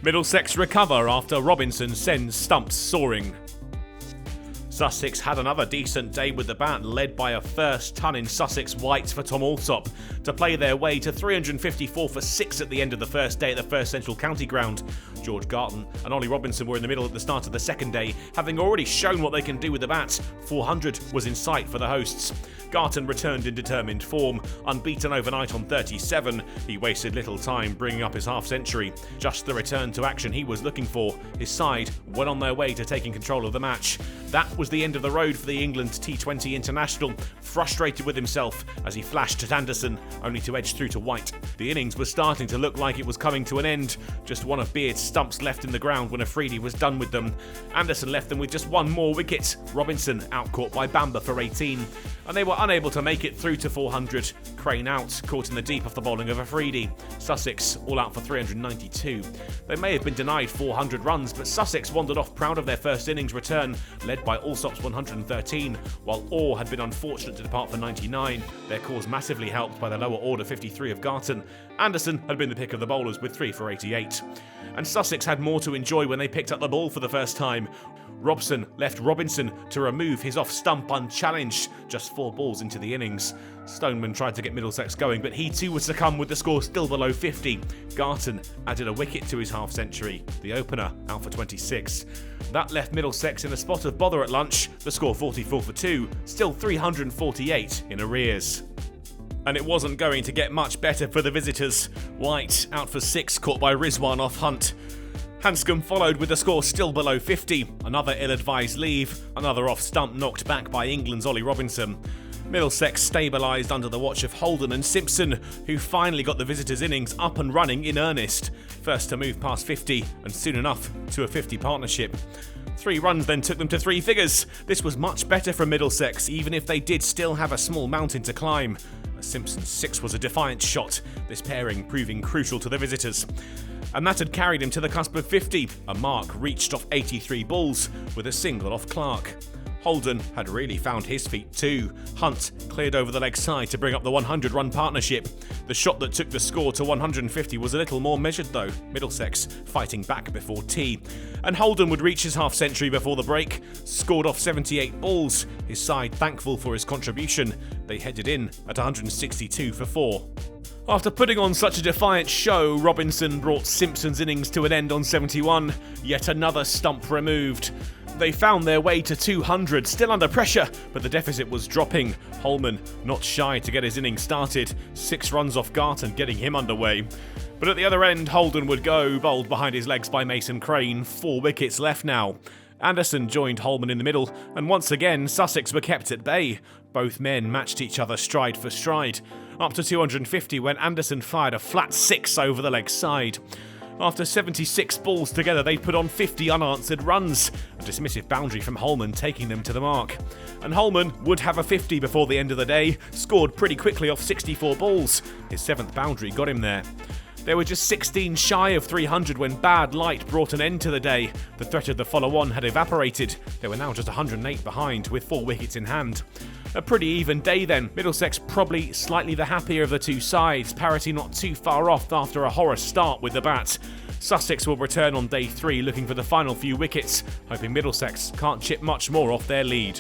Middlesex recover after Robinson sends stumps soaring. Sussex had another decent day with the bat, led by a first ton in Sussex whites for Tom Alsop to play their way to 354 for 6 at the end of the first day at the First Central County Ground. George Garton and Ollie Robinson were in the middle at the start of the second day, having already shown what they can do with the bat. 400 was in sight for the hosts. Garton returned in determined form, unbeaten overnight on 37. He wasted little time bringing up his half-century. Just the return to action he was looking for. His side went on their way to taking control of the match. That was the end of the road for the England T20 international, frustrated with himself as he flashed at Anderson, only to edge through to White. The innings was starting to look like it was coming to an end. Just one of Beard's stumps left in the ground when Afridi was done with them. Anderson left them with just one more wicket. Robinson outcaught by Bamber for 18, and they were unable to make it through to 400. Crane out, caught in the deep off the bowling of Afridi. Sussex all out for 392. They may have been denied 400 runs, but Sussex wandered off proud of their first innings return, led by Alsop's 113, while Orr had been unfortunate to depart for 99, their cause massively helped by the lower order 53 of Garton. Anderson had been the pick of the bowlers with 3 for 88. And Sussex had more to enjoy when they picked up the ball for the first time. Robson left Robinson to remove his off-stump unchallenged, just 4 balls into the innings. Stoneman tried to get Middlesex going, but he too would succumb with the score still below 50. Garton added a wicket to his half-century, the opener out for 26. That left Middlesex in a spot of bother at lunch, the score 44 for 2, still 348 in arrears. And it wasn't going to get much better for the visitors. White out for 6, caught by Rizwan off Hunt. Hanscom followed with the score still below 50. Another ill-advised leave, another off-stump knocked back by England's Ollie Robinson. Middlesex stabilised under the watch of Holden and Simpson, who finally got the visitors' innings up and running in earnest. First to move past 50, and soon enough to a 50 partnership. 3 runs then took them to 3 figures. This was much better from Middlesex, even if they did still have a small mountain to climb. Simpson's 6 was a defiant shot, this pairing proving crucial to the visitors. And that had carried him to the cusp of 50, a mark reached off 83 balls with a single off Clark. Holden had really found his feet too. Hunt cleared over the leg side to bring up the 100-run partnership. The shot that took the score to 150 was a little more measured though, Middlesex fighting back before tea. And Holden would reach his half-century before the break, scored off 78 balls, his side thankful for his contribution. They headed in at 162 for 4. After putting on such a defiant show, Robinson brought Simpson's innings to an end on 71, yet another stump removed. They found their way to 200, still under pressure, but the deficit was dropping. Holman not shy to get his innings started, 6 runs off Garton getting him underway. But at the other end, Holden would go, bowled behind his legs by Mason Crane, 4 wickets left now. Anderson joined Holman in the middle, and once again Sussex were kept at bay. Both men matched each other stride for stride, up to 250 when Anderson fired a flat 6 over the leg side. After 76 balls together, they put on 50 unanswered runs, a dismissive boundary from Holman taking them to the mark. And Holman would have a 50 before the end of the day, scored pretty quickly off 64 balls. His 7th boundary got him there. They were just 16 shy of 300 when bad light brought an end to the day. The threat of the follow-on had evaporated. They were now just 108 behind with 4 wickets in hand. A pretty even day then. Middlesex probably slightly the happier of the two sides, parity not too far off after a horror start with the bat. Sussex will return on day 3 looking for the final few wickets, hoping Middlesex can't chip much more off their lead.